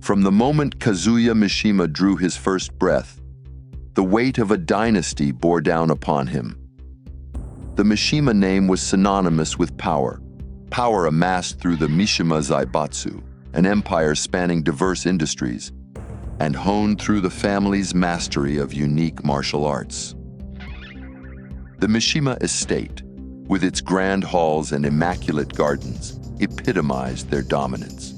From the moment Kazuya Mishima drew his first breath, the weight of a dynasty bore down upon him. The Mishima name was synonymous with power, power amassed through the Mishima Zaibatsu, an empire spanning diverse industries, and honed through the family's mastery of unique martial arts. The Mishima estate, with its grand halls and immaculate gardens, epitomized their dominance.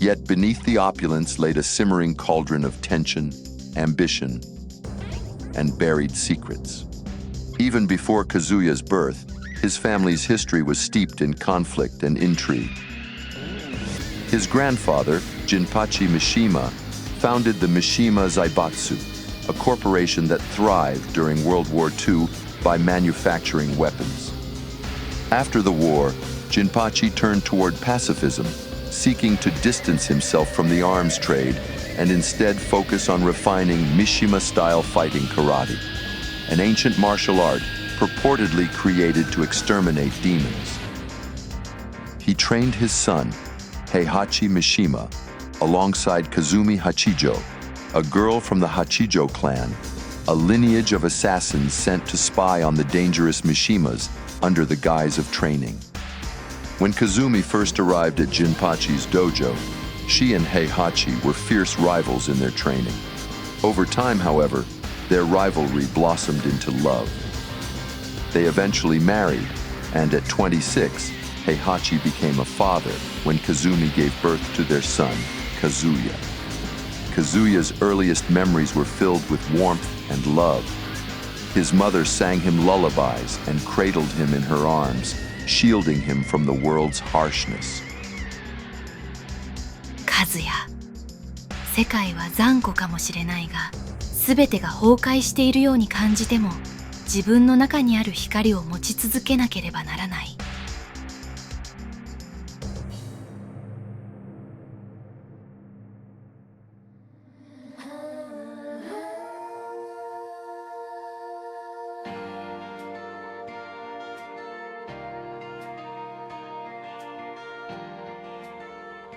Yet beneath the opulence laid a simmering cauldron of tension, ambition, and buried secrets. Even before Kazuya's birth, his family's history was steeped in conflict and intrigue. His grandfather, Heihachi Mishima, founded the Mishima Zaibatsu, a corporation that thrived during World War II by manufacturing weapons. After the war, Heihachi turned toward pacifism, seeking to distance himself from the arms trade and instead focus on refining Mishima-style fighting karate, an ancient martial art purportedly created to exterminate demons. He trained his son, Heihachi Mishima, alongside Kazumi Hachijo, a girl from the Hachijo clan, a lineage of assassins sent to spy on the dangerous Mishimas under the guise of training. When Kazumi first arrived at Jinpachi's dojo, she and Heihachi were fierce rivals in their training. Over time, however, their rivalry blossomed into love. They eventually married, and at 26, Heihachi became a father when Kazumi gave birth to their son, Kazuya. Kazuya's earliest memories were filled with warmth and love. His mother sang him lullabies and cradled him in her arms, shielding him from the world's harshness. カズヤ、世界は残酷かもしれないが、すべてが崩壊しているように感じても、自分の中にある光を持ち続けなければならない。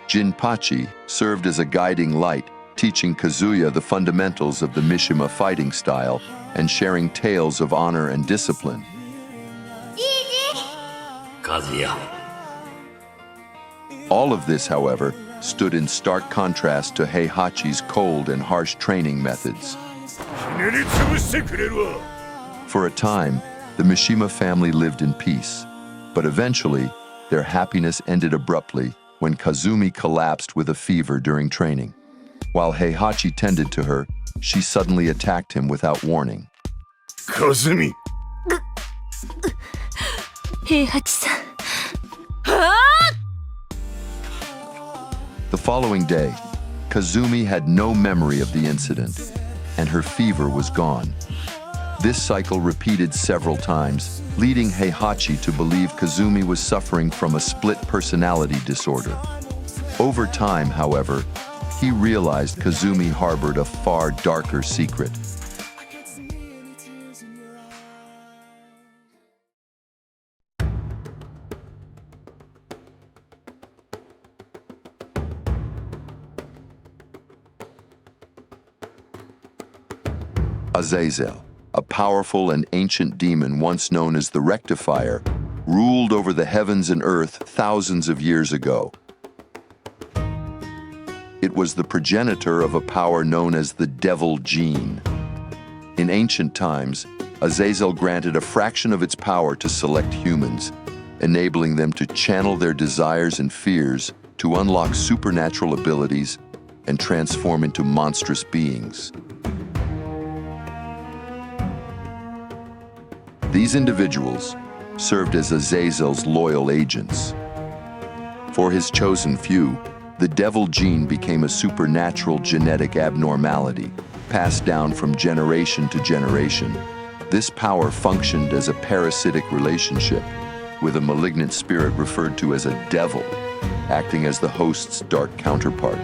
Jinpachi served as a guiding light, teaching Kazuya the fundamentals of the Mishima fighting style and sharing tales of honor and discipline. Kazuya. All of this, however, stood in stark contrast to Heihachi's cold and harsh training methods. For a time, the Mishima family lived in peace, but eventually, their happiness ended abruptly when Kazumi collapsed with a fever during training. While Heihachi tended to her, she suddenly attacked him without warning. Kazumi! Heihachi-san. The following day, Kazumi had no memory of the incident, and her fever was gone. This cycle repeated several times, leading Heihachi to believe Kazumi was suffering from a split personality disorder. Over time, however, he realized Kazumi harbored a far darker secret. Azazel, a powerful and ancient demon once known as the Rectifier, ruled over the heavens and earth thousands of years ago. It was the progenitor of a power known as the Devil Gene. In ancient times, Azazel granted a fraction of its power to select humans, enabling them to channel their desires and fears to unlock supernatural abilities and transform into monstrous beings. These individuals served as Azazel's loyal agents. For his chosen few, the Devil Gene became a supernatural genetic abnormality, passed down from generation to generation. This power functioned as a parasitic relationship, with a malignant spirit referred to as a devil, acting as the host's dark counterpart.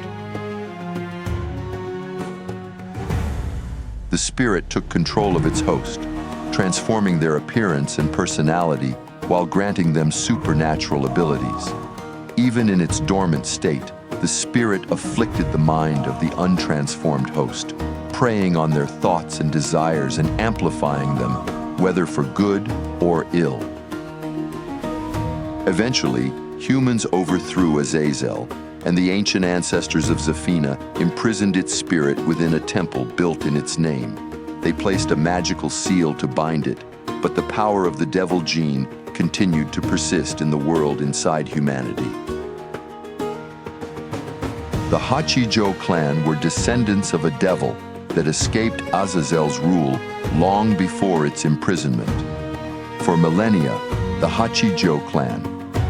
The spirit took control of its host, transforming their appearance and personality while granting them supernatural abilities. Even in its dormant state, the spirit afflicted the mind of the untransformed host, preying on their thoughts and desires and amplifying them, whether for good or ill. Eventually, humans overthrew Azazel, and the ancient ancestors of Zafina imprisoned its spirit within a temple built in its name. They placed a magical seal to bind it, but the power of the devil gene continued to persist in the world inside humanity. The Hachijo clan were descendants of a devil that escaped Azazel's rule long before its imprisonment. For millennia, the Hachijo clan,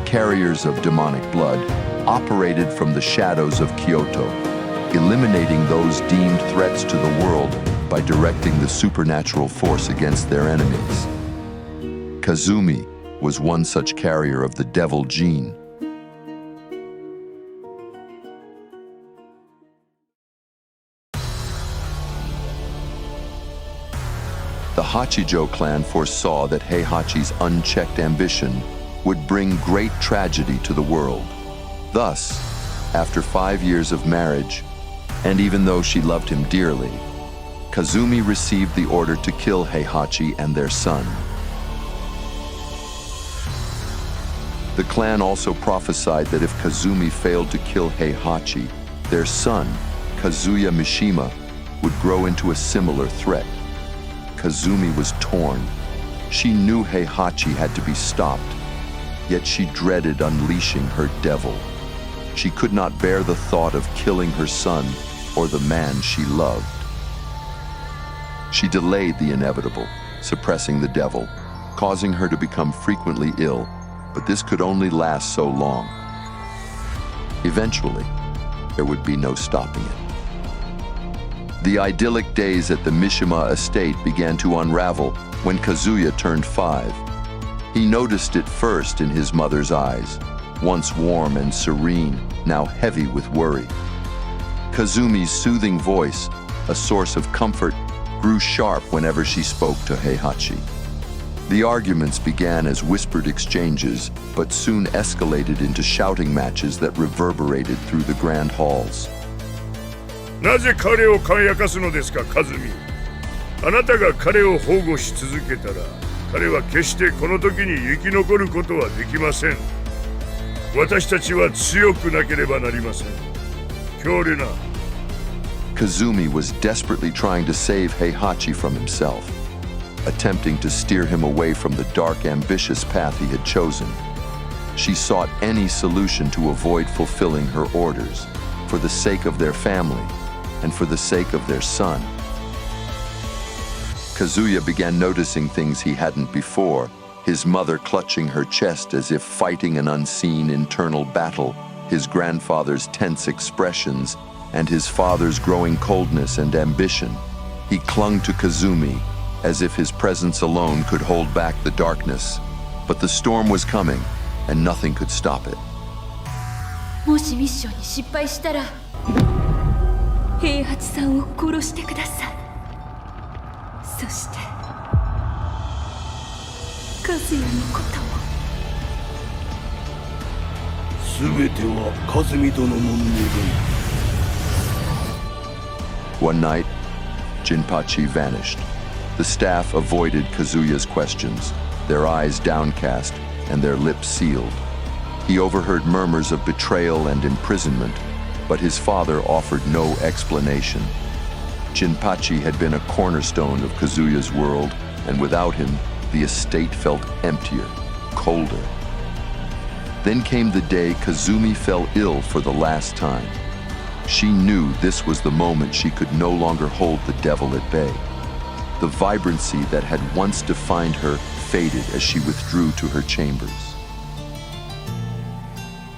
carriers of demonic blood, operated from the shadows of Kyoto, eliminating those deemed threats to the world by directing the supernatural force against their enemies. Kazumi was one such carrier of the devil gene. The Hachijo clan foresaw that Heihachi's unchecked ambition would bring great tragedy to the world. Thus, after 5 years of marriage, and even though she loved him dearly, Kazumi received the order to kill Heihachi and their son. The clan also prophesied that if Kazumi failed to kill Heihachi, their son, Kazuya Mishima, would grow into a similar threat. Kazumi was torn. She knew Heihachi had to be stopped, yet she dreaded unleashing her devil. She could not bear the thought of killing her son or the man she loved. She delayed the inevitable, suppressing the devil, causing her to become frequently ill, but this could only last so long. Eventually, there would be no stopping it. The idyllic days at the Mishima estate began to unravel when Kazuya turned 5. He noticed it first in his mother's eyes, once warm and serene, now heavy with worry. Kazumi's soothing voice, a source of comfort, grew sharp whenever she spoke to Heihachi. The arguments began as whispered exchanges, but soon escalated into shouting matches that reverberated through the grand halls. なぜ彼を輝かすのですか、カズミ。あなたが彼を保護し続けたら、彼は決してこの時に生き残ることはできません。私たちは強くなければなりません。強烈な。Kazumi was desperately trying to save Heihachi from himself, attempting to steer him away from the dark, ambitious path he had chosen. She sought any solution to avoid fulfilling her orders, for the sake of their family and for the sake of their son. Kazuya began noticing things he hadn't before, his mother clutching her chest as if fighting an unseen internal battle, his grandfather's tense expressions, and his father's growing coldness and ambition. He clung to Kazumi, as if his presence alone could hold back the darkness. But the storm was coming, and nothing could stop it. もしミッションに失敗したら、平八さんを殺してください。そして、和也のことも。すべては和美殿の望み。One night, Jinpachi vanished. The staff avoided Kazuya's questions, their eyes downcast and their lips sealed. He overheard murmurs of betrayal and imprisonment, but his father offered no explanation. Jinpachi had been a cornerstone of Kazuya's world, and without him, the estate felt emptier, colder. Then came the day Kazumi fell ill for the last time. She knew this was the moment she could no longer hold the devil at bay. The vibrancy that had once defined her faded as she withdrew to her chambers.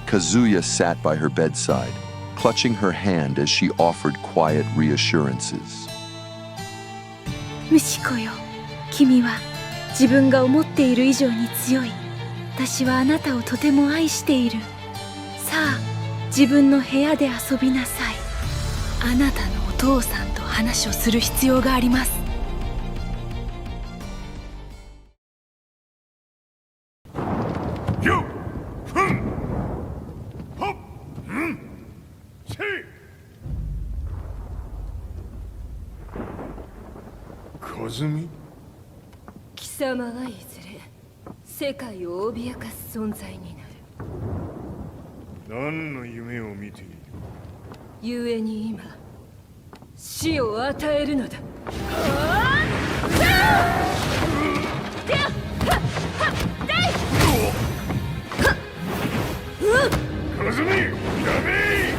Kazuya sat by her bedside, clutching her hand as she offered quiet reassurances. 息子よ、君は自分が思っている以上に強い。私はあなたをとても愛している。さあ、自分の部屋で遊びなさい。あなたのお父さんと話をする必要があります。カズミ？貴様はいずれ世界を脅かす存在になる。何の夢を見ている？故に今死を与えるのだ。カズミ、やめ！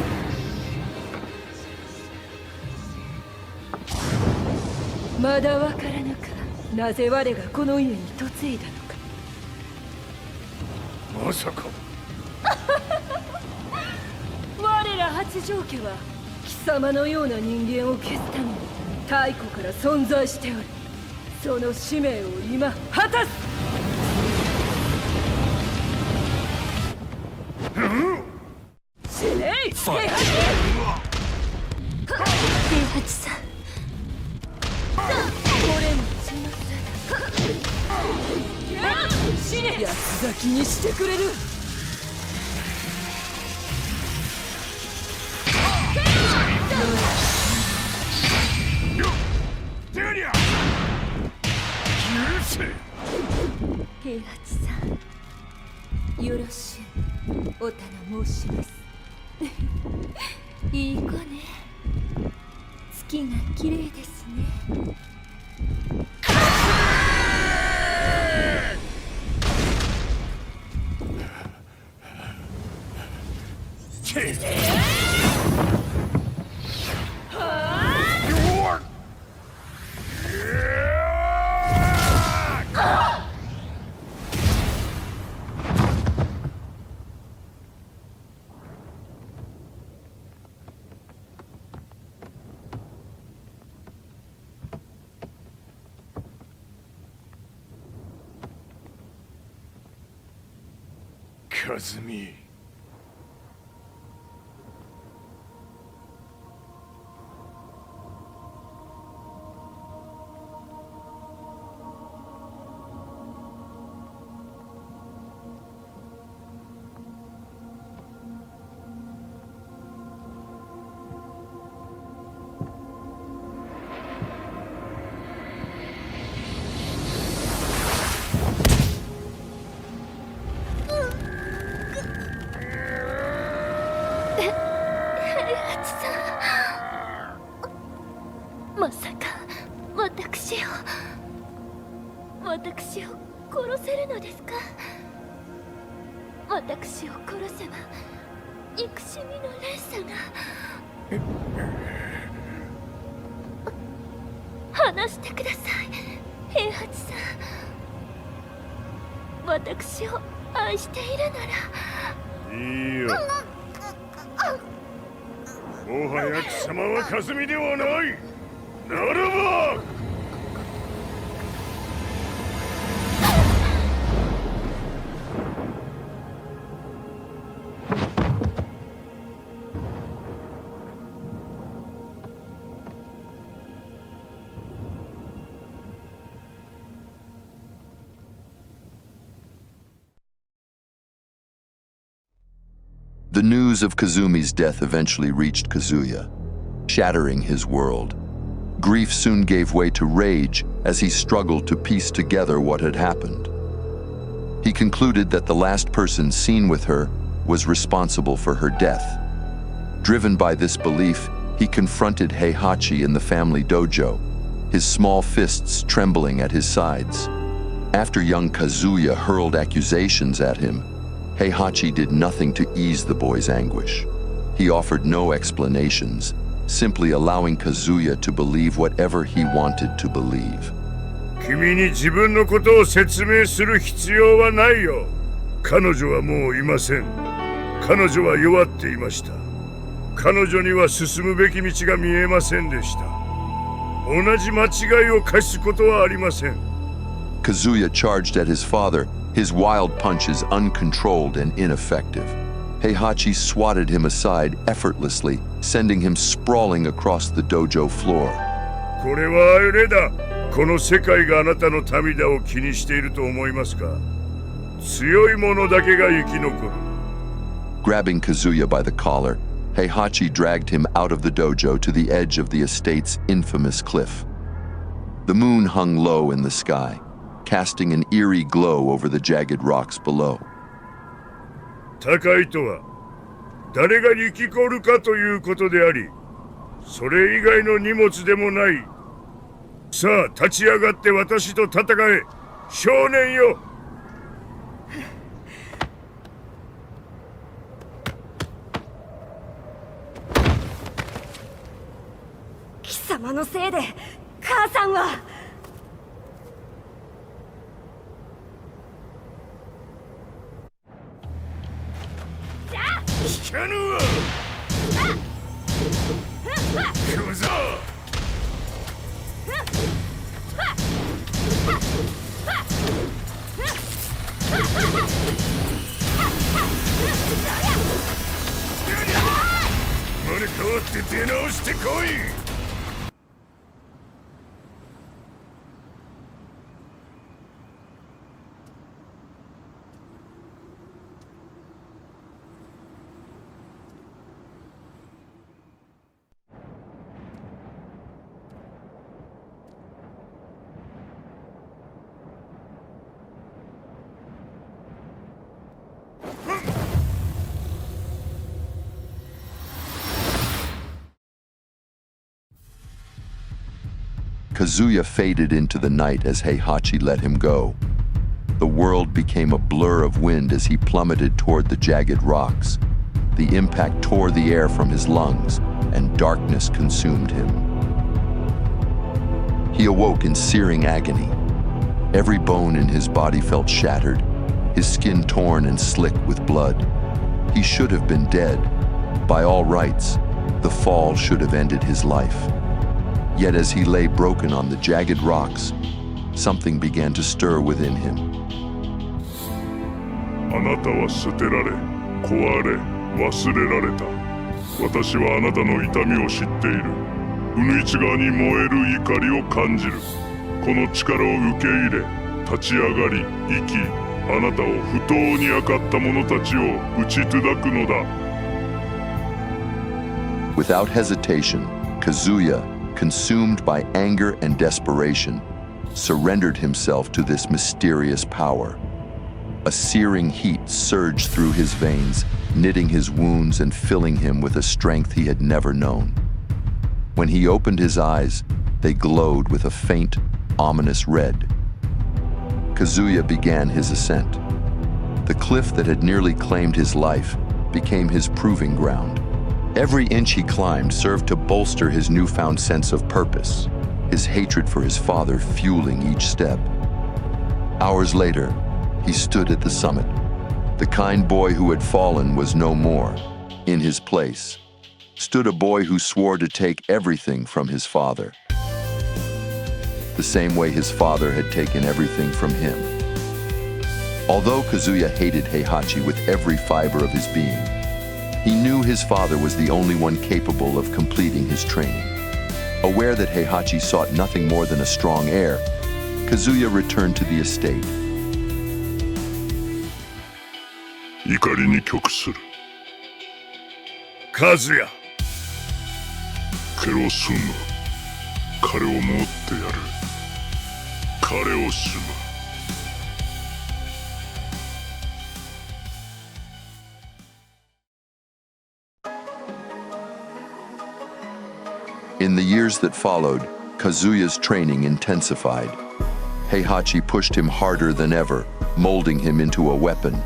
まだわからぬか、なぜ我がこの家に嫁いだのか。まさか。我ら八丈家は貴様のような人間を消すために太古から存在しておる。その使命を今果たす。死ねい、平八！平八さん、これも血の差だ。安咲きにしてくれる。平八さん、よろしゅうお頼申します。いい子ね。月が綺麗ですね。カズミ。まさか私を殺せるのですか？私を殺せば憎しみの連鎖が。話してください、平八さん。私を愛しているなら。いいよ。もはや貴様はカズミではない。ならばThe news of Kazumi's death eventually reached Kazuya, shattering his world. Grief soon gave way to rage as he struggled to piece together what had happened. He concluded that the last person seen with her was responsible for her death. Driven by this belief, he confronted Heihachi in the family dojo, his small fists trembling at his sides. After young Kazuya hurled accusations at him, Heihachi did nothing to ease the boy's anguish. He offered no explanations, simply allowing Kazuya to believe whatever he wanted to believe. 君に自分のことを説明する必要はないよ。彼女はもういません。彼女は弱っていました。彼女には進むべき道が見えませんでした。同じ間違いを犯すことはありません。Kazuya charged at his father, his wild punches uncontrolled and ineffective. Heihachi swatted him aside effortlessly, sending him sprawling across the dojo floor. これはあれだ。この世界があなたの涙を気にしていると思いますか？強い者だけが生き残る。Grabbing Kazuya by the collar, Heihachi dragged him out of the dojo to the edge of the estate's infamous cliff. The moon hung low in the sky, casting an eerie glow over the jagged rocks below. 高いとは誰が力こるかということであり、それ以外の荷物でもない。さあ立ち上がって私と戦え、少年よ。貴様のせいで母さんは。聞かぬわ。行くぞ。生まれ変わって出直してこい。Kazuya faded into the night as Heihachi let him go. The world became a blur of wind as he plummeted toward the jagged rocks. The impact tore the air from his lungs, and darkness consumed him. He awoke in searing agony. Every bone in his body felt shattered, his skin torn and slick with blood. He should have been dead. By all rights, the fall should have ended his life. Yet as he lay broken on the jagged rocks, something began to stir within him. あなたは捨てられ、壊れ、忘れられた。私はあなたの痛みを知っている。うぬいち側に燃える怒りを感じる。この力を受け入れ、立ち上がり、生き、あなたを不当にあかった者たちを打ち砕くのだ。Without hesitation, Kazuya, consumed by anger and desperation, surrendered himself to this mysterious power. A searing heat surged through his veins, knitting his wounds and filling him with a strength he had never known. When he opened his eyes, they glowed with a faint, ominous red. Kazuya began his ascent. The cliff that had nearly claimed his life became his proving ground. Every inch he climbed served to bolster his newfound sense of purpose, his hatred for his father fueling each step. Hours later, he stood at the summit. The kind boy who had fallen was no more. In his place stood a boy who swore to take everything from his father, the same way his father had taken everything from him. Although Kazuya hated Heihachi with every fiber of his being, he knew his father was the only one capable of completing his training. Aware that Heihachi sought nothing more than a strong heir, Kazuya returned to the estate. 怒りに極する。カズヤ。ケロスム。彼を持ってやる。彼を住む。In the years that followed, Kazuya's training intensified. Heihachi pushed him harder than ever, molding him into a weapon.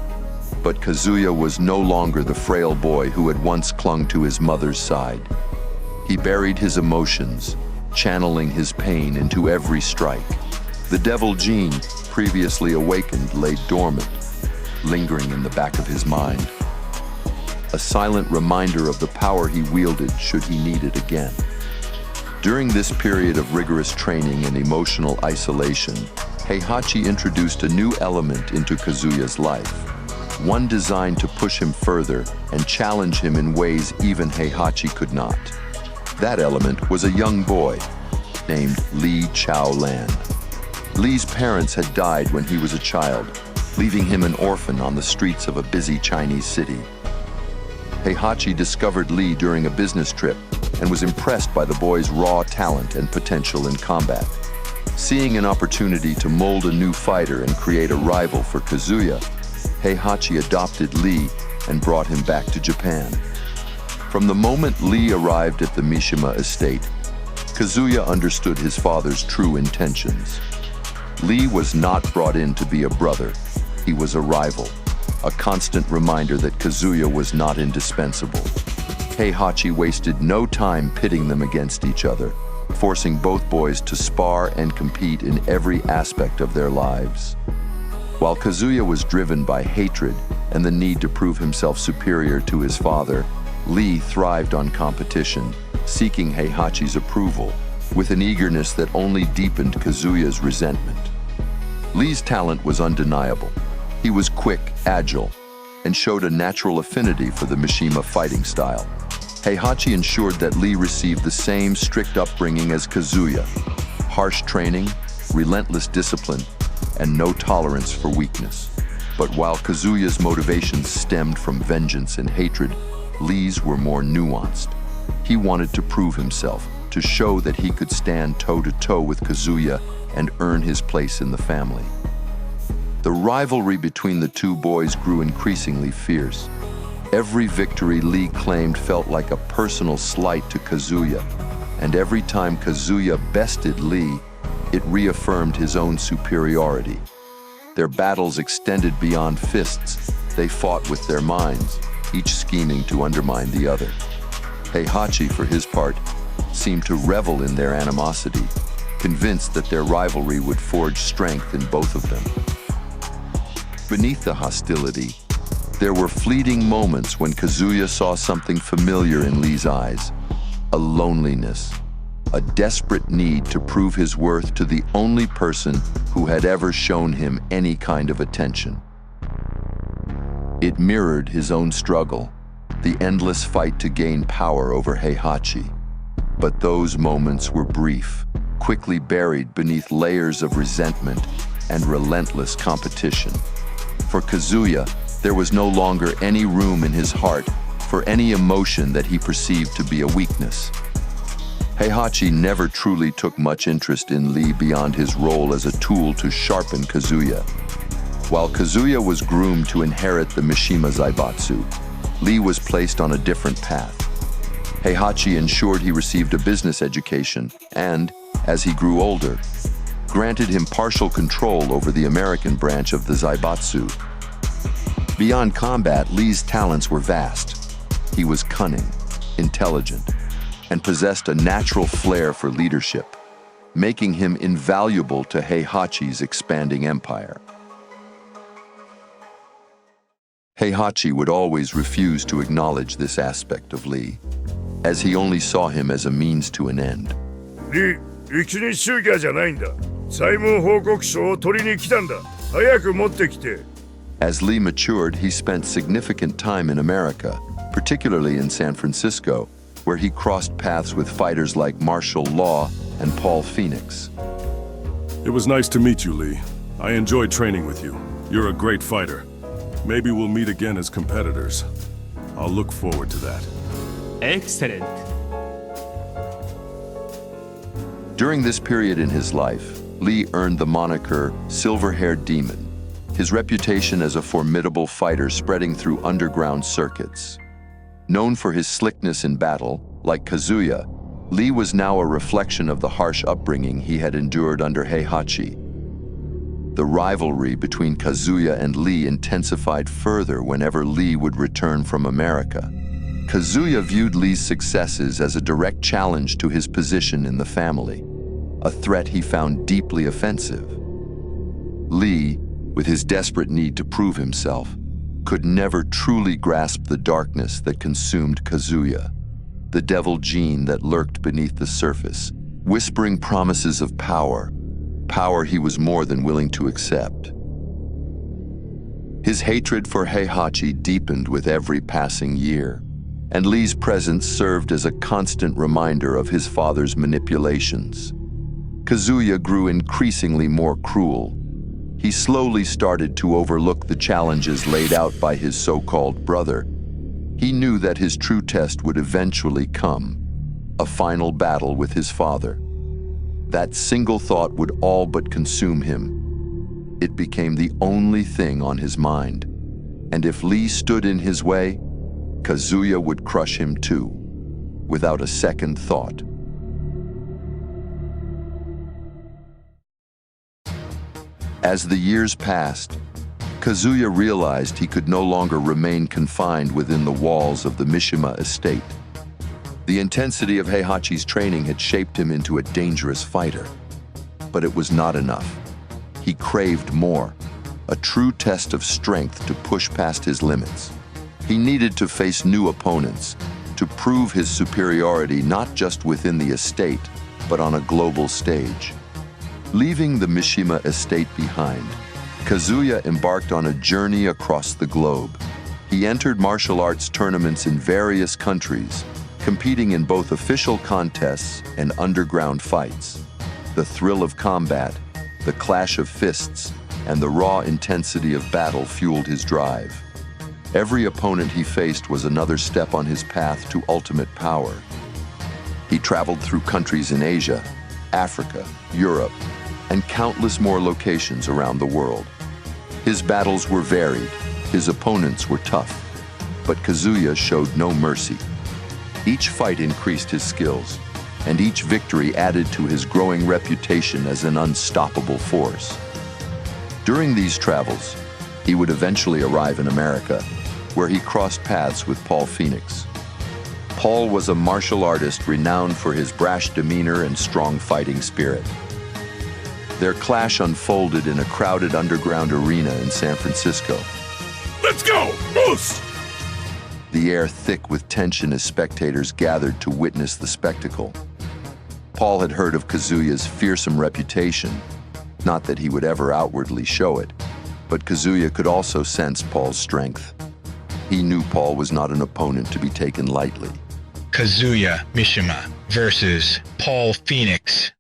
But Kazuya was no longer the frail boy who had once clung to his mother's side. He buried his emotions, channeling his pain into every strike. The devil gene, previously awakened, lay dormant, lingering in the back of his mind. A silent reminder of the power he wielded should he need it again. During this period of rigorous training and emotional isolation, Heihachi introduced a new element into Kazuya's life, one designed to push him further and challenge him in ways even Heihachi could not. That element was a young boy named Li Chaolan. Li's parents had died when he was a child, leaving him an orphan on the streets of a busy Chinese city. Heihachi discovered Lee during a business trip and was impressed by the boy's raw talent and potential in combat. Seeing an opportunity to mold a new fighter and create a rival for Kazuya, Heihachi adopted Lee and brought him back to Japan. From the moment Lee arrived at the Mishima estate, Kazuya understood his father's true intentions. Lee was not brought in to be a brother, he was a rival, a constant reminder that Kazuya was not indispensable. Heihachi wasted no time pitting them against each other, forcing both boys to spar and compete in every aspect of their lives. While Kazuya was driven by hatred and the need to prove himself superior to his father, Lee thrived on competition, seeking Heihachi's approval, with an eagerness that only deepened Kazuya's resentment. Lee's talent was undeniable. He was quick, agile, and showed a natural affinity for the Mishima fighting style. Heihachi ensured that Lee received the same strict upbringing as Kazuya: harsh training, relentless discipline, and no tolerance for weakness. But while Kazuya's motivations stemmed from vengeance and hatred, Lee's were more nuanced. He wanted to prove himself, to show that he could stand toe-to-toe with Kazuya and earn his place in the family. The rivalry between the two boys grew increasingly fierce. Every victory Lee claimed felt like a personal slight to Kazuya, and every time Kazuya bested Lee, it reaffirmed his own superiority. Their battles extended beyond fists. They fought with their minds, each scheming to undermine the other. Heihachi, for his part, seemed to revel in their animosity, convinced that their rivalry would forge strength in both of them. Beneath the hostility, there were fleeting moments when Kazuya saw something familiar in Lee's eyes: a loneliness, a desperate need to prove his worth to the only person who had ever shown him any kind of attention. It mirrored his own struggle, the endless fight to gain power over Heihachi. But those moments were brief, quickly buried beneath layers of resentment and relentless competition. For Kazuya, there was no longer any room in his heart for any emotion that he perceived to be a weakness. Heihachi never truly took much interest in Lee beyond his role as a tool to sharpen Kazuya. While Kazuya was groomed to inherit the Mishima Zaibatsu, Lee was placed on a different path. Heihachi ensured he received a business education and, as he grew older, granted him partial control over the American branch of the Zaibatsu. Beyond combat, Lee's talents were vast. He was cunning, intelligent, and possessed a natural flair for leadership, making him invaluable to Heihachi's expanding empire. Heihachi would always refuse to acknowledge this aspect of Lee, as he only saw him as a means to an end. リー、一日集会じゃないんだ。債務報告書を取りに来たんだ。早く持ってきて。As Lee matured, he spent significant time in America, particularly in San Francisco, where he crossed paths with fighters like Martial Law and Paul Phoenix. It was nice to meet you, Lee. I enjoyed training with you. You're a great fighter. Maybe we'll meet again as competitors. I'll look forward to that. Excellent. During this period in his life, Lee earned the moniker Silver-Haired Demon, his reputation as a formidable fighter spreading through underground circuits. Known for his slickness in battle, like Kazuya, Lee was now a reflection of the harsh upbringing he had endured under Heihachi. The rivalry between Kazuya and Lee intensified further whenever Lee would return from America. Kazuya viewed Lee's successes as a direct challenge to his position in the family, a threat he found deeply offensive. Lee, with his desperate need to prove himself, could never truly grasp the darkness that consumed Kazuya, the devil gene that lurked beneath the surface, whispering promises of power he was more than willing to accept. His hatred for Heihachi deepened with every passing year, and Lee's presence served as a constant reminder of his father's manipulations. Kazuya grew increasingly more cruel. He slowly started to overlook the challenges laid out by his so-called brother, He knew that his true test would eventually come, a final battle with his father. That single thought would all but consume him. It became the only thing on his mind. And if Lee stood in his way, Kazuya would crush him too, without a second thought. As the years passed, Kazuya realized he could no longer remain confined within the walls of the Mishima estate. The intensity of Heihachi's training had shaped him into a dangerous fighter. But it was not enough. He craved more, a true test of strength to push past his limits. He needed to face new opponents, to prove his superiority not just within the estate, but on a global stage. Leaving the Mishima estate behind, Kazuya embarked on a journey across the globe. He entered martial arts tournaments in various countries, competing in both official contests and underground fights. The thrill of combat, the clash of fists, and the raw intensity of battle fueled his drive. Every opponent he faced was another step on his path to ultimate power. He traveled through countries in Asia, Africa, Europe, and countless more locations around the world. His battles were varied, his opponents were tough, but Kazuya showed no mercy. Each fight increased his skills, and each victory added to his growing reputation as an unstoppable force. During these travels, he would eventually arrive in America, where he crossed paths with Paul Phoenix. Paul was a martial artist renowned for his brash demeanor and strong fighting spirit. Their clash unfolded in a crowded underground arena in San Francisco. Let's go! Moose! The air thick with tension as spectators gathered to witness the spectacle. Paul had heard of Kazuya's fearsome reputation, not that he would ever outwardly show it, but Kazuya could also sense Paul's strength. He knew Paul was not an opponent to be taken lightly. Kazuya Mishima versus Paul Phoenix.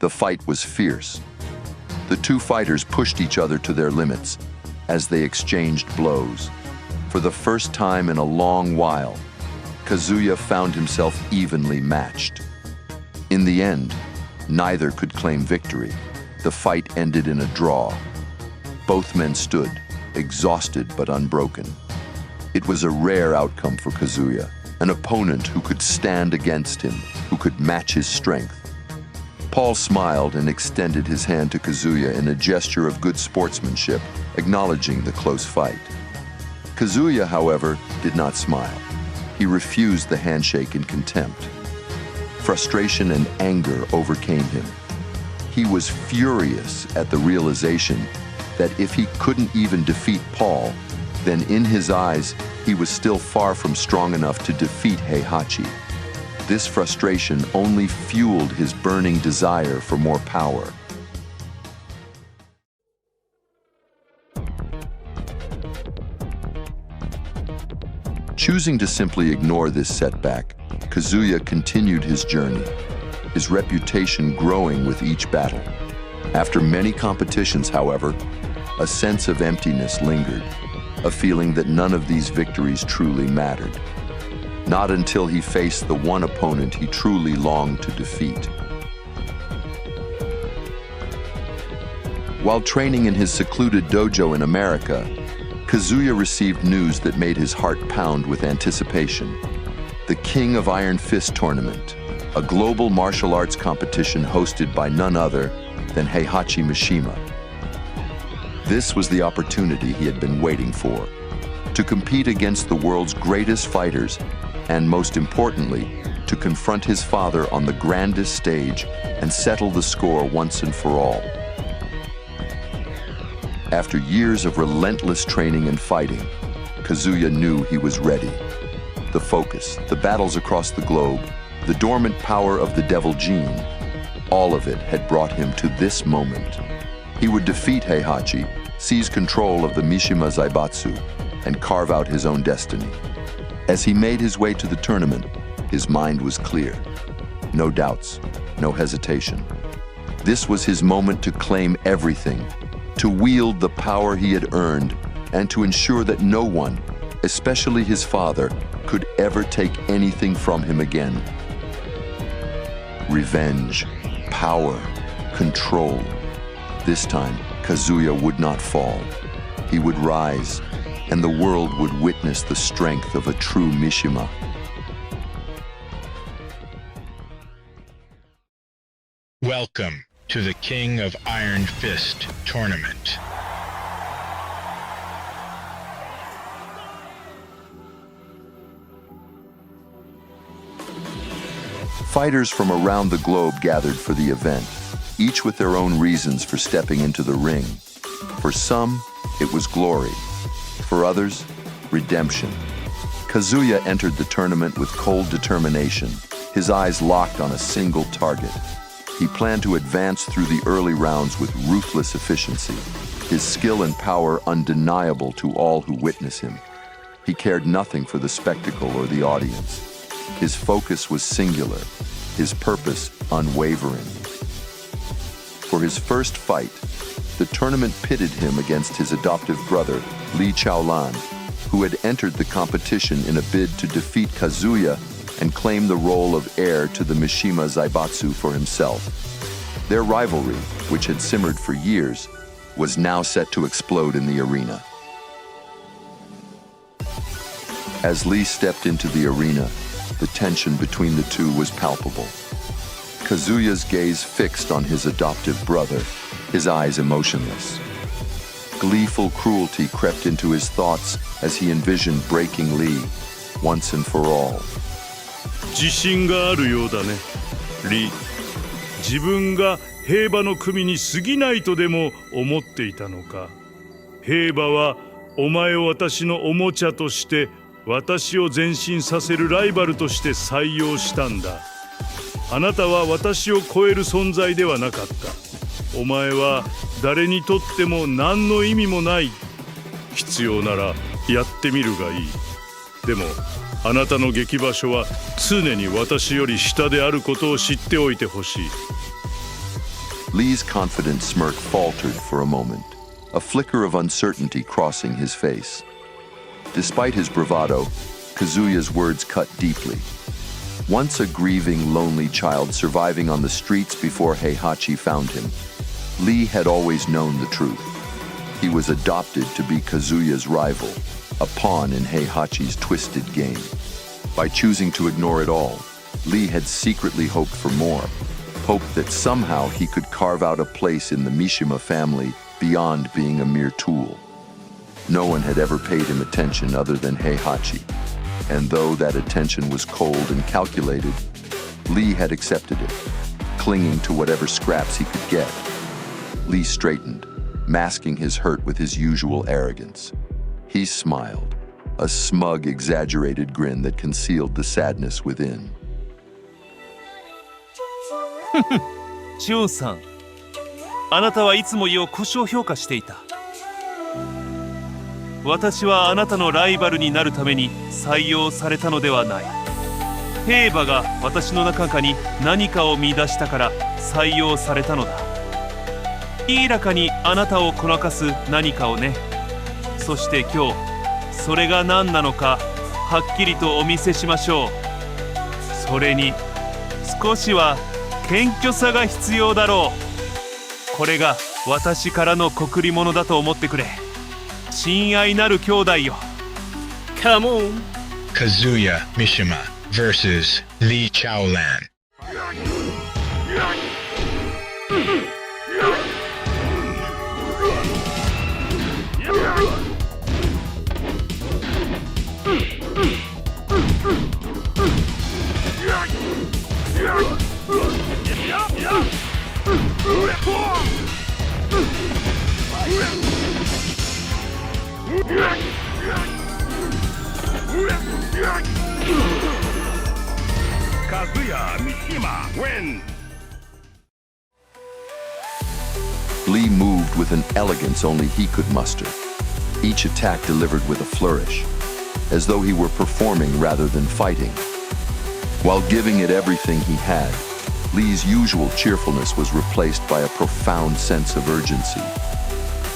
The fight was fierce. The two fighters pushed each other to their limits as they exchanged blows. For the first time in a long while, Kazuya found himself evenly matched. In the end, neither could claim victory. The fight ended in a draw. Both men stood, exhausted but unbroken. It was a rare outcome for Kazuya, an opponent who could stand against him, who could match his strength. Paul smiled and extended his hand to Kazuya in a gesture of good sportsmanship, acknowledging the close fight. Kazuya, however, did not smile. He refused the handshake in contempt. Frustration and anger overcame him. He was furious at the realization that if he couldn't even defeat Paul, then in his eyes, he was still far from strong enough to defeat Heihachi. This frustration only fueled his burning desire for more power. Choosing to simply ignore this setback, Kazuya continued his journey, his reputation growing with each battle. After many competitions, however, a sense of emptiness lingered, a feeling that none of these victories truly mattered. Not until he faced the one opponent he truly longed to defeat. While training in his secluded dojo in America, Kazuya received news that made his heart pound with anticipation. The King of Iron Fist tournament, a global martial arts competition hosted by none other than Heihachi Mishima. This was the opportunity he had been waiting for, to compete against the world's greatest fighters and, most importantly, to confront his father on the grandest stage and settle the score once and for all. After years of relentless training and fighting, Kazuya knew he was ready. The focus, the battles across the globe, the dormant power of the devil gene, all of it had brought him to this moment. He would defeat Heihachi, seize control of the Mishima Zaibatsu, and carve out his own destiny. As he made his way to the tournament, his mind was clear. No doubts, no hesitation. This was his moment to claim everything, to wield the power he had earned, and to ensure that no one, especially his father, could ever take anything from him again. Revenge, power, control. This time, Kazuya would not fall. He would rise, and the world would witness the strength of a true Mishima. Welcome to the King of Iron Fist tournament. Fighters from around the globe gathered for the event, each with their own reasons for stepping into the ring. For some, it was glory. For others, redemption. Kazuya entered the tournament with cold determination, his eyes locked on a single target. He planned to advance through the early rounds with ruthless efficiency, his skill and power undeniable to all who witness him. He cared nothing for the spectacle or the audience. His focus was singular, his purpose unwavering. For his first fight, the tournament pitted him against his adoptive brother, Lee Chaolan, who had entered the competition in a bid to defeat Kazuya and claim the role of heir to the Mishima Zaibatsu for himself. Their rivalry, which had simmered for years, was now set to explode in the arena. As Lee stepped into the arena, the tension between the two was palpable. Kazuya's gaze fixed on his adoptive brother, his eyes emotionless. Gleeful cruelty crept into his thoughts as he envisioned breaking Lee once and for all. 自信があるようだね、リー。自分が平馬の組に過ぎないとでも思っていたのか。平馬はお前を私のおもちゃとして私を前進させるライバルとして採用したんだ。あなたは私を超える存在ではなかった。お前は誰にとっても何の意味もない。必要ならやってみるがいい。でもあなたの激場所は常に私より下であることを知っておいてほしい。Lee's confident smirk faltered for a moment, a flicker of uncertainty crossing his face. Despite his bravado, Kazuya's words cut deeply. Once a grieving, lonely child surviving on the streets before Heihachi found him, Lee had always known the truth. He was adopted to be Kazuya's rival, a pawn in Heihachi's twisted game. By choosing to ignore it all, Lee had secretly hoped for more, hoped that somehow he could carve out a place in the Mishima family beyond being a mere tool. No one had ever paid him attention other than Heihachi, and though that attention was cold and calculated, Lee had accepted it, clinging to whatever scraps he could get. Lee straightened, masking his hurt with his usual arrogance. He smiled, a smug, exaggerated grin that concealed the sadness within. ジュンさん、あなたはいつもよ腰を評価していた。私はあなたのライバルになるために採用されたのではない。平馬が私の中に何かを見出したから採用されたのだ。明らかにあなたをこなかす何かをね。そして今日、それが何なのかはっきりとお見せしましょう。それに少しは謙虚さが必要だろう。これが私からの贈り物だと思ってくれ。親愛なる兄弟よ。Come on! Kazuya Mishima versus Lee Chaolan. Lee moved with an elegance only he could muster, each attack delivered with a flourish, as though he were performing rather than fighting. While giving it everything he had, Lee's usual cheerfulness was replaced by a profound sense of urgency.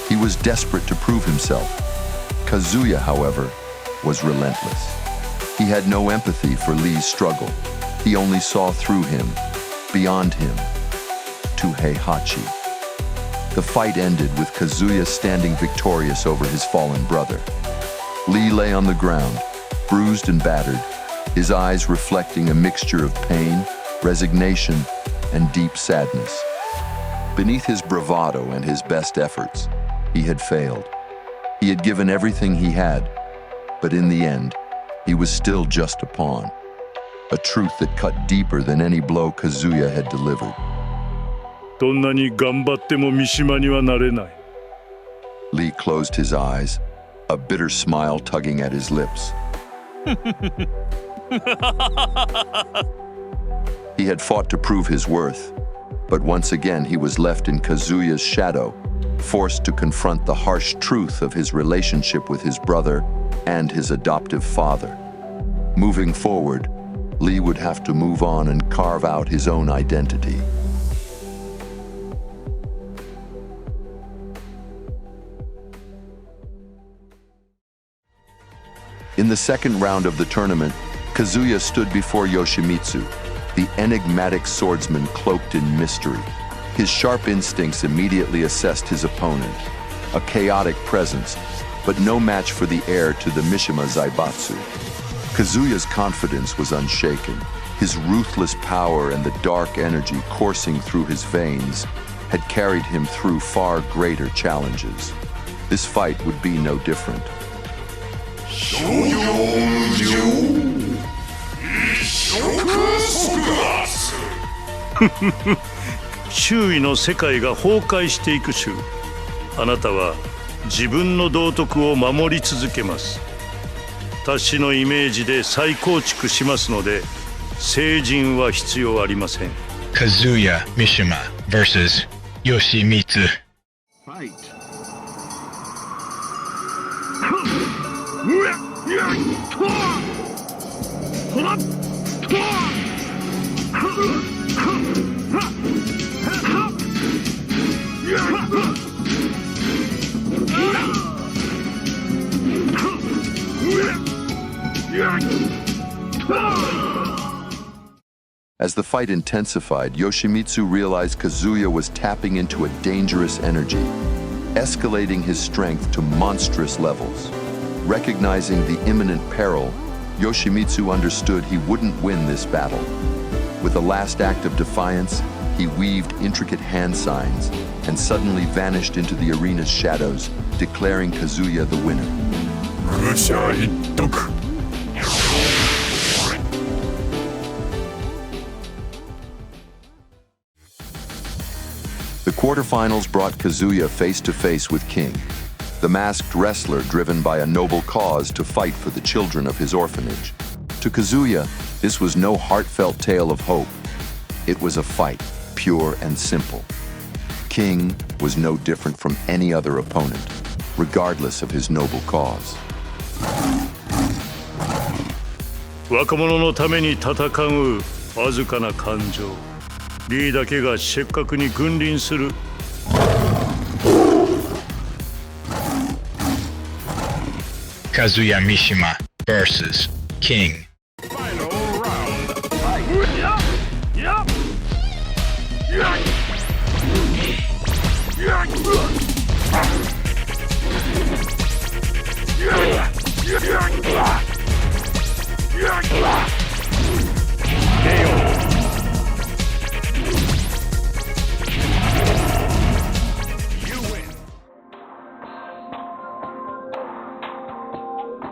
He was desperate to prove himself. Kazuya, however, was relentless. He had no empathy for Lee's struggle. He only saw through him, beyond him, to Heihachi. The fight ended with Kazuya standing victorious over his fallen brother. Lee lay on the ground, bruised and battered, his eyes reflecting a mixture of pain, resignation, and deep sadness. Beneath his bravado and his best efforts, he had failed. He had given everything he had, but in the end, he was still just a pawn. A truth that cut deeper than any blow Kazuya had delivered. どんなに頑張っても三島にはなれない。 Lee closed his eyes, a bitter smile tugging at his lips. He had fought to prove his worth, but once again he was left in Kazuya's shadow, forced to confront the harsh truth of his relationship with his brother and his adoptive father. Moving forward, Lee would have to move on and carve out his own identity. In the second round of the tournament, Kazuya stood before Yoshimitsu, the enigmatic swordsman cloaked in mystery. His sharp instincts immediately assessed his opponent, a chaotic presence, but no match for the heir to the Mishima Zaibatsu. Kazuya's confidence was unshaken. His ruthless power and the dark energy coursing through his veins had carried him through far greater challenges. This fight would be no different. 周囲の世界が崩壊していく週。あなたは自分の道徳を守り続けます。私のイメージで再構築しますので、聖人は必要ありません。 Kazuya Mishima versus Yoshimitsu. Fight. As the fight intensified, Yoshimitsu realized Kazuya was tapping into a dangerous energy, escalating his strength to monstrous levels. Recognizing the imminent peril, Yoshimitsu understood he wouldn't win this battle. With a last act of defiance, he weaved intricate hand signs and suddenly vanished into the arena's shadows, declaring Kazuya the winner. The quarterfinals brought Kazuya face-to-face with King, the masked wrestler driven by a noble cause to fight for the children of his orphanage. To Kazuya, this was no heartfelt tale of hope. It was a fight, pure and simple. King was no different from any other opponent, regardless of his noble cause. 若者のために戦うわずかな感情。リーだけがせっかくに君臨する。 Kazuya Mishima versus King. Final round. Fight.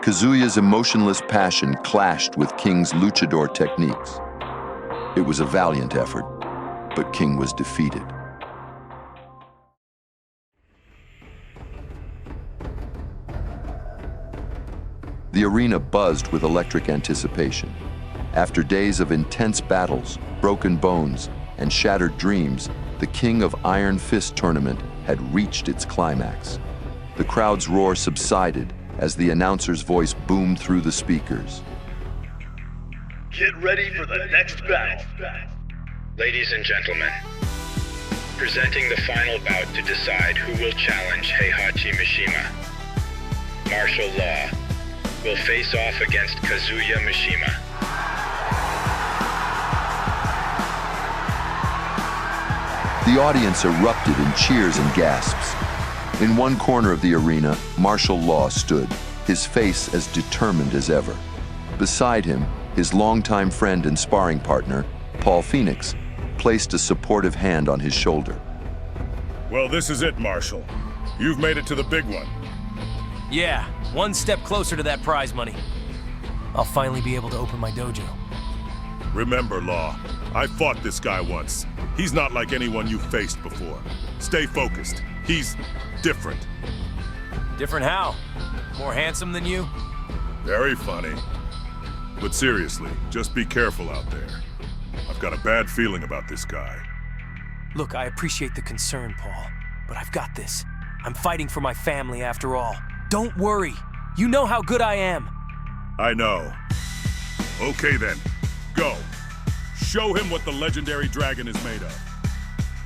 Kazuya's emotionless passion clashed with King's luchador techniques. It was a valiant effort, but King was defeated. The arena buzzed with electric anticipation. After days of intense battles, broken bones, and shattered dreams, the King of Iron Fist tournament had reached its climax. The crowd's roar subsided as the announcer's voice boomed through the speakers. Get ready for the next battle. Ladies and gentlemen, presenting the final bout to decide who will challenge Heihachi Mishima. Martial Law will face off against Kazuya Mishima. The audience erupted in cheers and gasps. In one corner of the arena, Martial Law stood, his face as determined as ever. Beside him, his longtime friend and sparring partner, Paul Phoenix, placed a supportive hand on his shoulder. Well, this is it, Marshall. You've made it to the big one. Yeah, one step closer to that prize money. I'll finally be able to open my dojo. Remember, Law, I fought this guy once. He's not like anyone you faced before. Stay focused. He's different. Different how? More handsome than you? Very funny. But seriously, just be careful out there. I've got a bad feeling about this guy. Look, I appreciate the concern, Paul, but I've got this. I'm fighting for my family after all. Don't worry. You know how good I am. I know. Okay then, go. Show him what the legendary dragon is made of.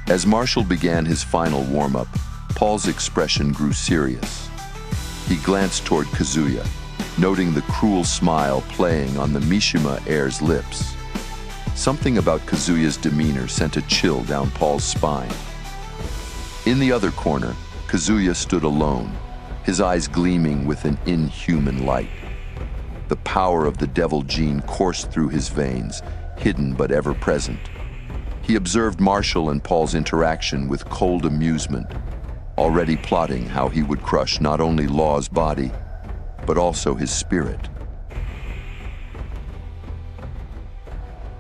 As Marshall began his final warm-up, Paul's expression grew serious. He glanced toward Kazuya, noting the cruel smile playing on the Mishima heir's lips. Something about Kazuya's demeanor sent a chill down Paul's spine. In the other corner, Kazuya stood alone, his eyes gleaming with an inhuman light. The power of the devil gene coursed through his veins, hidden but ever present. He observed Marshall and Paul's interaction with cold amusement, already plotting how he would crush not only Law's body, but also his spirit.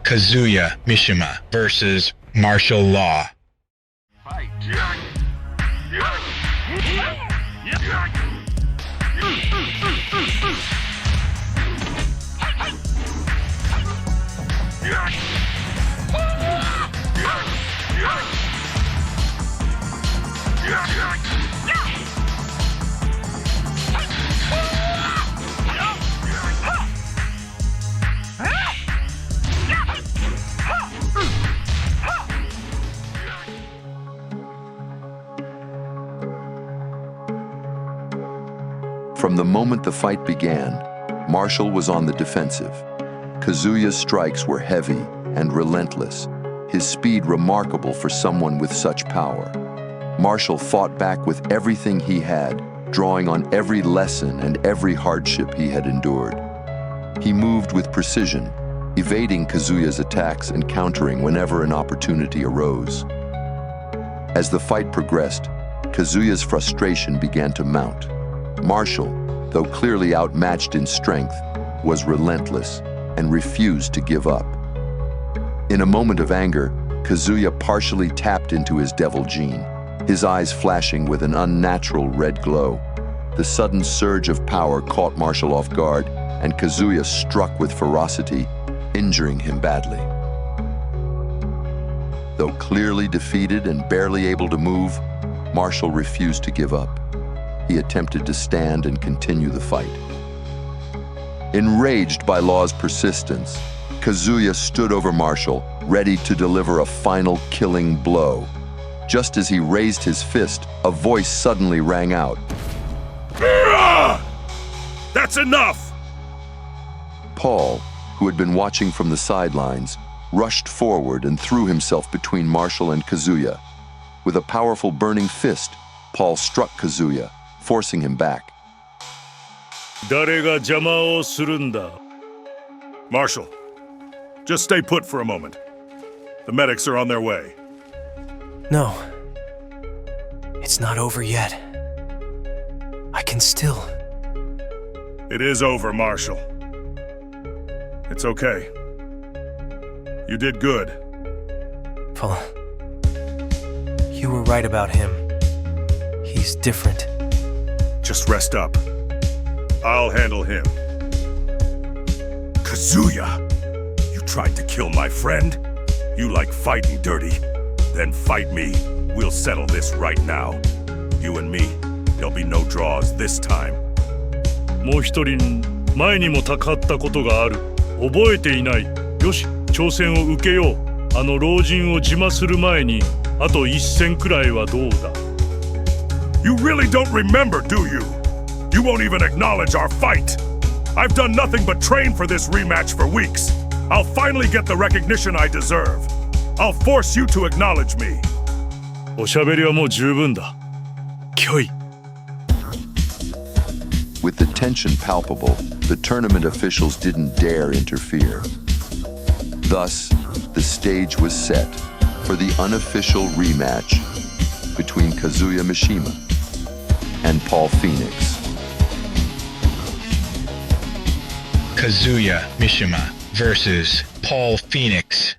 Kazuya Mishima versus Martial Law. Fight. From the moment the fight began, Marshall was on the defensive. Kazuya's strikes were heavy and relentless, his speed remarkable for someone with such power. Marshall fought back with everything he had, drawing on every lesson and every hardship he had endured. He moved with precision, evading Kazuya's attacks and countering whenever an opportunity arose. As the fight progressed, Kazuya's frustration began to mount. Marshall, though clearly outmatched in strength, was relentless and refused to give up. In a moment of anger, Kazuya partially tapped into his devil gene, his eyes flashing with an unnatural red glow. The sudden surge of power caught Marshall off guard, and Kazuya struck with ferocity, injuring him badly. Though clearly defeated and barely able to move, Marshall refused to give up. He attempted to stand and continue the fight. Enraged by Law's persistence, Kazuya stood over Marshall, ready to deliver a final killing blow. Just as he raised his fist, a voice suddenly rang out. That's enough! Paul, who had been watching from the sidelines, rushed forward and threw himself between Marshall and Kazuya. With a powerful burning fist, Paul struck Kazuya, forcing him back. 誰が邪魔をするんだ? Marshall, just stay put for a moment. The medics are on their way. No. It's not over yet. I can still... It is over, Marshall. It's okay. You did good. Paul, you were right about him. He's different. Just rest up. I'll handle him. Kazuya! You tried to kill my friend? You like fighting dirty? Then fight me. We'll settle this right now. You and me. There'll be no draws this time. もう一人前にも戦ったことがある。覚えていない。よし、挑戦を受けよう。あの老人を自麻する前にあと一戦くらいはどうだ。 You really don't remember, do you? You won't even acknowledge our fight. I've done nothing but train for this rematch for weeks. I'll finally get the recognition I deserve. I'll force you to acknowledge me. おしゃべりはもう十分だ。来い。 With the tension palpable, the tournament officials didn't dare interfere. Thus, the stage was set for the unofficial rematch between Kazuya Mishima and Paul Phoenix. Kazuya Mishima versus Paul Phoenix.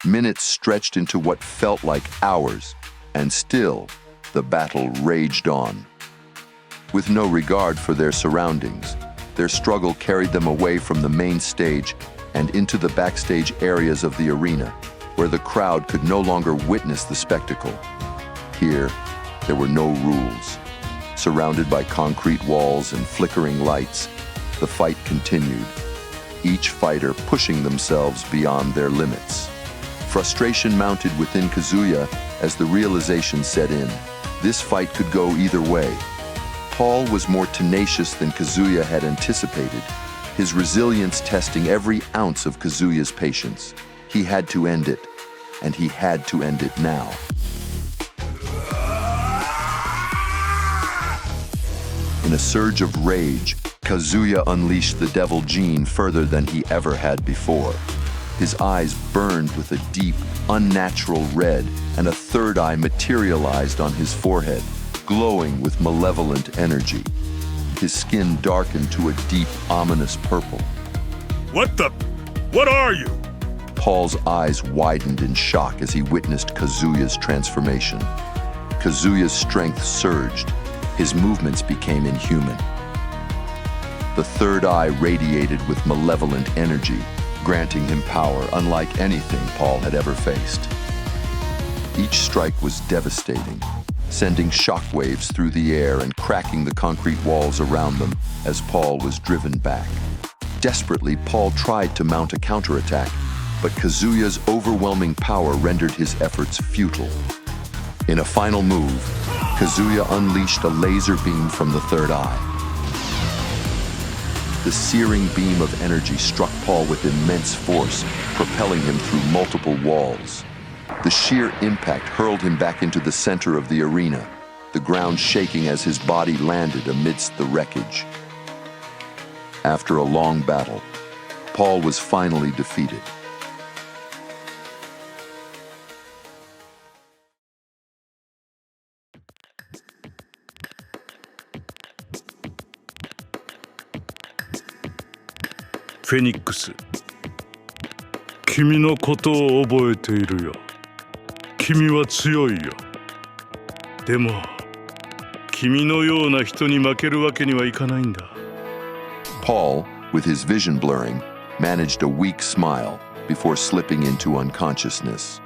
Minutes stretched into what felt like hours, and still, the battle raged on. With no regard for their surroundings, their struggle carried them away from the main stage and into the backstage areas of the arena, where the crowd could no longer witness the spectacle. Here, there were no rules. Surrounded by concrete walls and flickering lights, the fight continued, each fighter pushing themselves beyond their limits. Frustration mounted within Kazuya as the realization set in. This fight could go either way. Paul was more tenacious than Kazuya had anticipated, his resilience testing every ounce of Kazuya's patience. He had to end it, and he had to end it now. In a surge of rage, Kazuya unleashed the devil gene further than he ever had before. His eyes burned with a deep, unnatural red, and a third eye materialized on his forehead, glowing with malevolent energy. His skin darkened to a deep, ominous purple. What are you? Paul's eyes widened in shock as he witnessed Kazuya's transformation. Kazuya's strength surged. His movements became inhuman. The third eye radiated with malevolent energy, granting him power unlike anything Paul had ever faced. Each strike was devastating, sending shockwaves through the air and cracking the concrete walls around them as Paul was driven back. Desperately, Paul tried to mount a counterattack, but Kazuya's overwhelming power rendered his efforts futile. In a final move, Kazuya unleashed a laser beam from the third eye. The searing beam of energy struck Paul with immense force, propelling him through multiple walls. The sheer impact hurled him back into the center of the arena, the ground shaking as his body landed amidst the wreckage. After a long battle, Paul was finally defeated. Phoenix, 君のことを覚えているよ。君は強いよ。でも、君のような人に負けるわけにはいかないんだ。Paul, with his vision blurring, managed a weak smile before slipping into unconsciousness.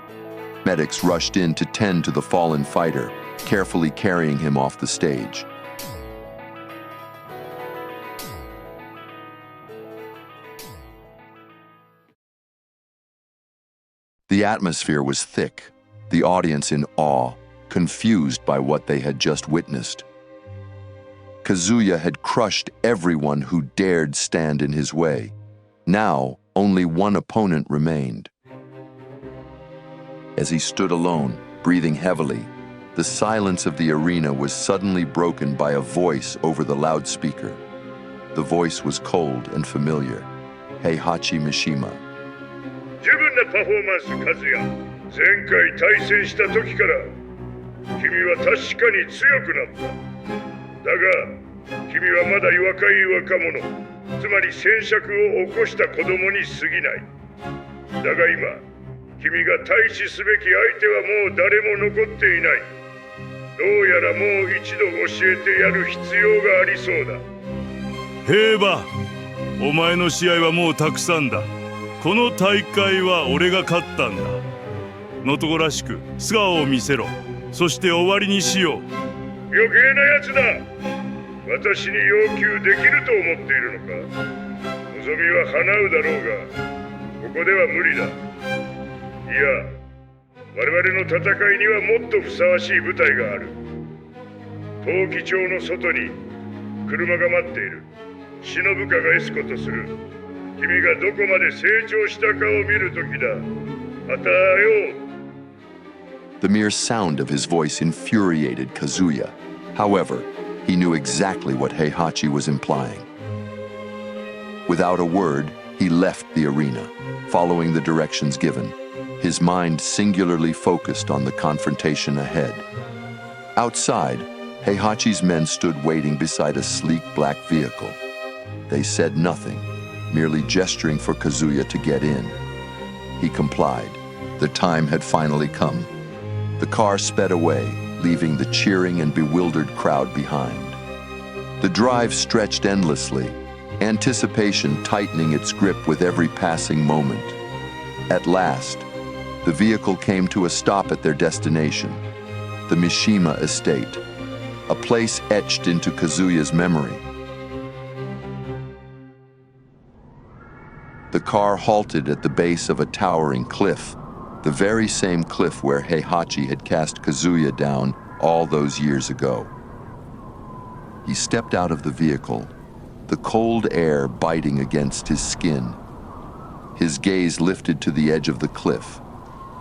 Medics rushed in to tend to the fallen fighter, carefully carrying him off the stage. The atmosphere was thick, the audience in awe, confused by what they had just witnessed. Kazuya had crushed everyone who dared stand in his way. Now, only one opponent remained. As he stood alone, breathing heavily, the silence of the arena was suddenly broken by a voice over the loudspeaker. The voice was cold and familiar. Heihachi Mishima. 十分なパフォーマンス、カズヤ。前回対戦した時から、君は確かに強くなった。だが、君はまだ若い若者、つまり戦尺を起こした子供に過ぎない。だが今、君が対峙すべき相手はもう誰も残っていない。どうやらもう一度教えてやる必要がありそうだ。平馬、お前の試合はもうたくさんだ。この大会は俺が勝ったんだ。のとこらしく素顔を見せろ。そして終わりにしよう。余計なやつだ。私に要求できると思っているのか。望みは叶うだろうが、ここでは無理だ。いや、我々の戦いにはもっとふさわしい舞台がある。陶器町の外に車が待っている。忍ぶかがエスコとする。君がどこまで成長したかを見るときだ。また会おう。The mere sound of his voice infuriated Kazuya. However, he knew exactly what Heihachi was implying. Without a word, he left the arena, following the directions given, his mind singularly focused on the confrontation ahead. Outside, Heihachi's men stood waiting beside a sleek black vehicle. They said nothing, merely gesturing for Kazuya to get in. He complied. The time had finally come. The car sped away, leaving the cheering and bewildered crowd behind. The drive stretched endlessly, anticipation tightening its grip with every passing moment. At last, the vehicle came to a stop at their destination, the Mishima estate, a place etched into Kazuya's memory. The car halted at the base of a towering cliff, the very same cliff where Heihachi had cast Kazuya down all those years ago. He stepped out of the vehicle, the cold air biting against his skin. His gaze lifted to the edge of the cliff,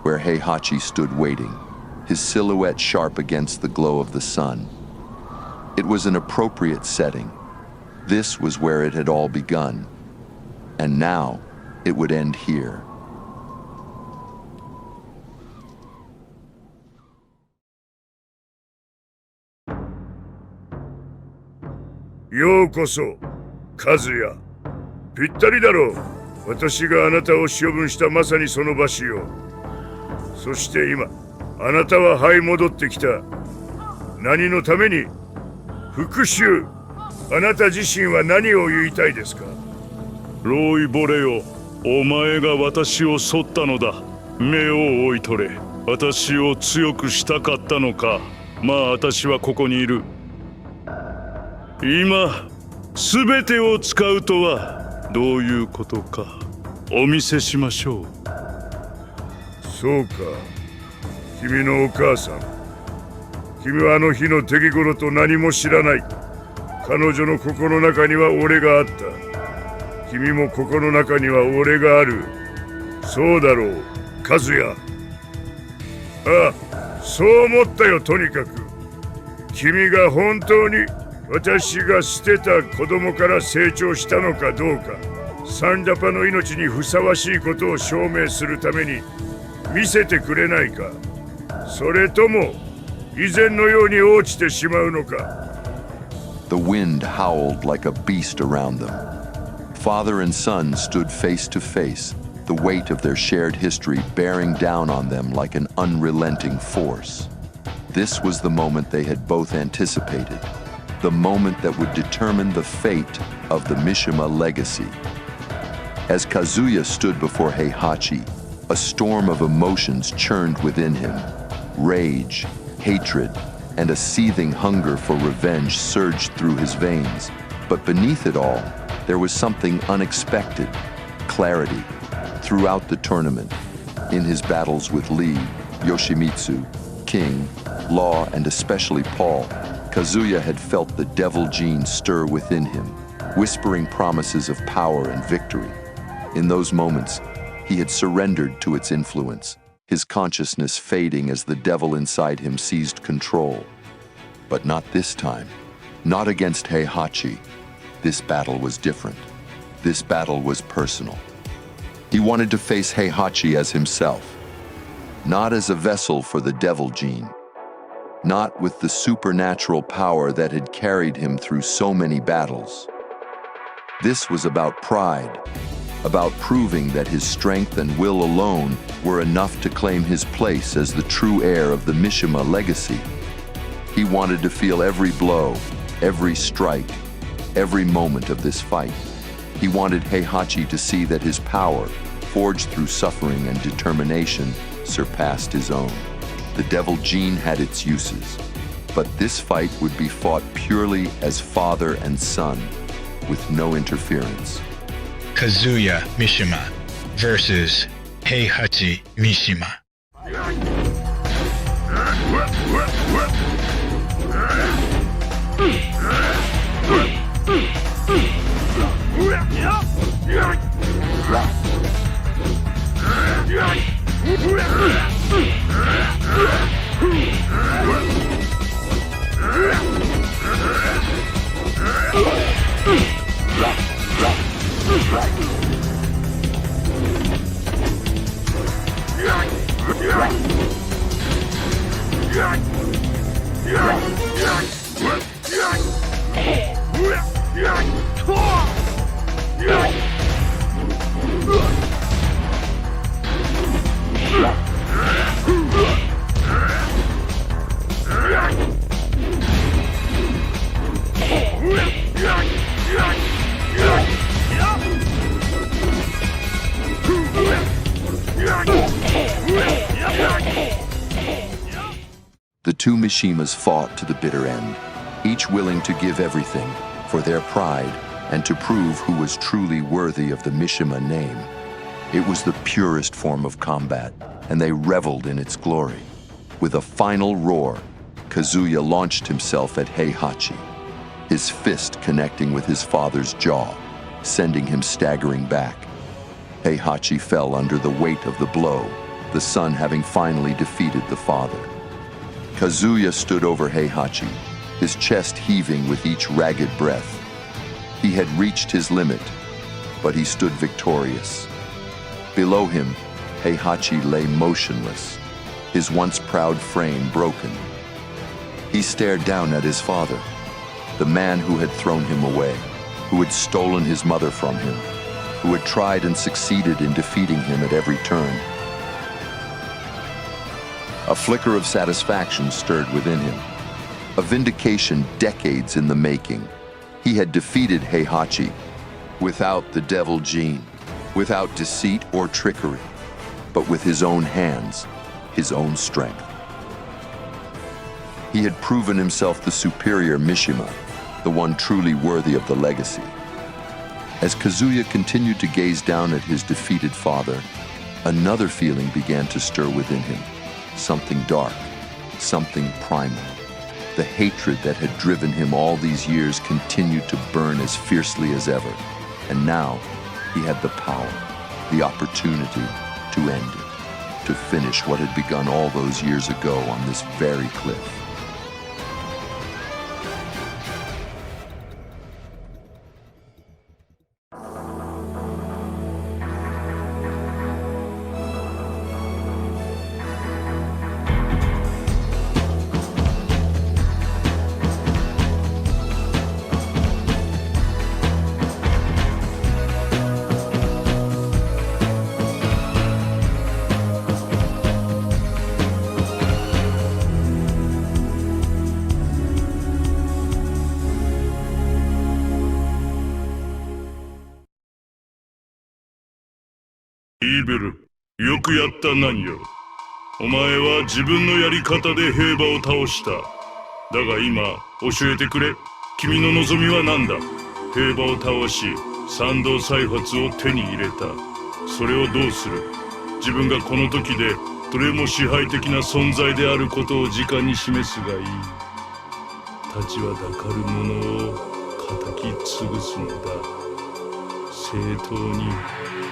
where Heihachi stood waiting, his silhouette sharp against the glow of the sun. It was an appropriate setting. This was where it had all begun. And now, it would end here. Yokoso, Kazuya. ぴったりだろう。私があなたを処分したまさにその場所よ。そして今、あなたは這い戻ってきた。何のために？復讐。あなた自身は何を言いたいですか？ロイボレよ、お前が私を襲ったのだ。目を追い取れ。私を強くしたかったのか。まあ私はここにいる。今、すべてを使うとはどういうことかお見せしましょう。そうか、君のお母さん。君はあの日の出来事と何も知らない。彼女の心の中には俺があった。君も心の中には俺がある。そうだろう、カズヤ。ああ、そう思ったよ。とにかく君が本当に私が捨てた子供から成長したのかどうか、サンジャパの命にふさわしいことを証明するために見せてくれないか。それとも以前のように落ちてしまうのか。 The wind howled like a beast around them. Father and son stood face to face, the weight of their shared history bearing down on them like an unrelenting force. This was the moment they had both anticipated, the moment that would determine the fate of the Mishima legacy. As Kazuya stood before Heihachi, a storm of emotions churned within him. Rage, hatred, and a seething hunger for revenge surged through his veins. But beneath it all, there was something unexpected, clarity. Throughout the tournament, in his battles with Lee, Yoshimitsu, King, Law, and especially Paul, Kazuya had felt the devil gene stir within him, whispering promises of power and victory. In those moments, he had surrendered to its influence, his consciousness fading as the devil inside him seized control. But not this time. Not against Heihachi. This battle was different. This battle was personal. He wanted to face Heihachi as himself, not as a vessel for the devil gene, not with the supernatural power that had carried him through so many battles. This was about pride, about proving that his strength and will alone were enough to claim his place as the true heir of the Mishima legacy. He wanted to feel every blow, every strike, every moment of this fight. He wanted Heihachi to see that his power, forged through suffering and determination, surpassed his own. The devil gene had its uses, but this fight would be fought purely as father and son, with no interference. Kazuya Mishima versus Heihachi Mishima. The two Mishimas fought to the bitter end, each willing to give everything for their pride and to prove who was truly worthy of the Mishima name. It was the purest form of combat, and they reveled in its glory. With a final roar, Kazuya launched himself at Heihachi, his fist connecting with his father's jaw, sending him staggering back. Heihachi fell under the weight of the blow, the son having finally defeated the father. Kazuya stood over Heihachi, his chest heaving with each ragged breath. He had reached his limit, but he stood victorious. Below him, Heihachi lay motionless, his once proud frame broken. He stared down at his father, the man who had thrown him away, who had stolen his mother from him, who had tried and succeeded in defeating him at every turn. A flicker of satisfaction stirred within him, a vindication decades in the making. He had defeated Heihachi without the devil gene, without deceit or trickery, but with his own hands, his own strength. He had proven himself the superior Mishima, the one truly worthy of the legacy. As Kazuya continued to gaze down at his defeated father, another feeling began to stir within him. Something dark, something primal. The hatred that had driven him all these years continued to burn as fiercely as ever. And now, he had the power, the opportunity to end it, to finish what had begun all those years ago on this very cliff.イーベル、よくやったナンよ。お前は自分のやり方で平馬を倒した。だが今、教えてくれ。君の望みは何だ？平馬を倒し、賛同再発を手に入れた。それをどうする？自分がこの時でそれも支配的な存在であることを直に示すがいい。立ちはだかる者を敵潰すのだ。正当に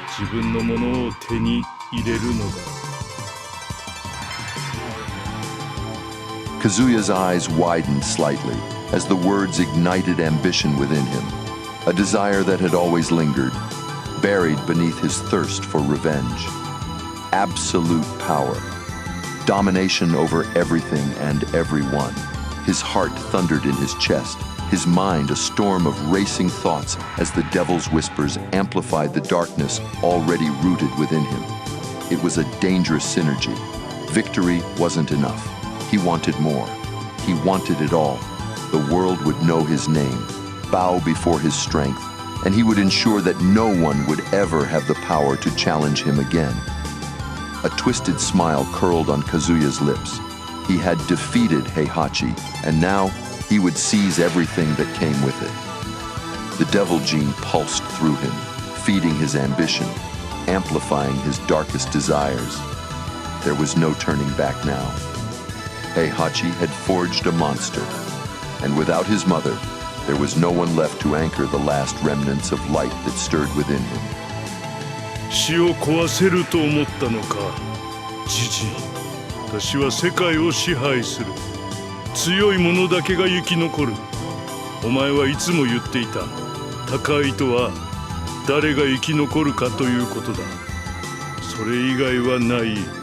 自分のものを手に入れるのだ。Kazuya's eyes widened slightly as the words ignited ambition within him, a desire that had always lingered, buried beneath his thirst for revenge. Absolute power, domination over everything and everyone. His heart thundered in his chest, his mind a storm of racing thoughts as the devil's whispers amplified the darkness already rooted within him. It was a dangerous synergy. Victory wasn't enough. He wanted more. He wanted it all. The world would know his name, bow before his strength, and he would ensure that no one would ever have the power to challenge him again. A twisted smile curled on Kazuya's lips. He had defeated Heihachi, and now he would seize everything that came with it. The devil gene pulsed through him, feeding his ambition, amplifying his darkest desires. There was no turning back now. Heihachi had forged a monster, and without his mother, there was no one left to anchor the last remnants of light that stirred within him. 死を壊せると思ったのか、ジジイ。私は世界を支配する。強い者だけが生き残る。お前はいつも言っていた。高いとは誰が生き残るかということだ。それ以外はない。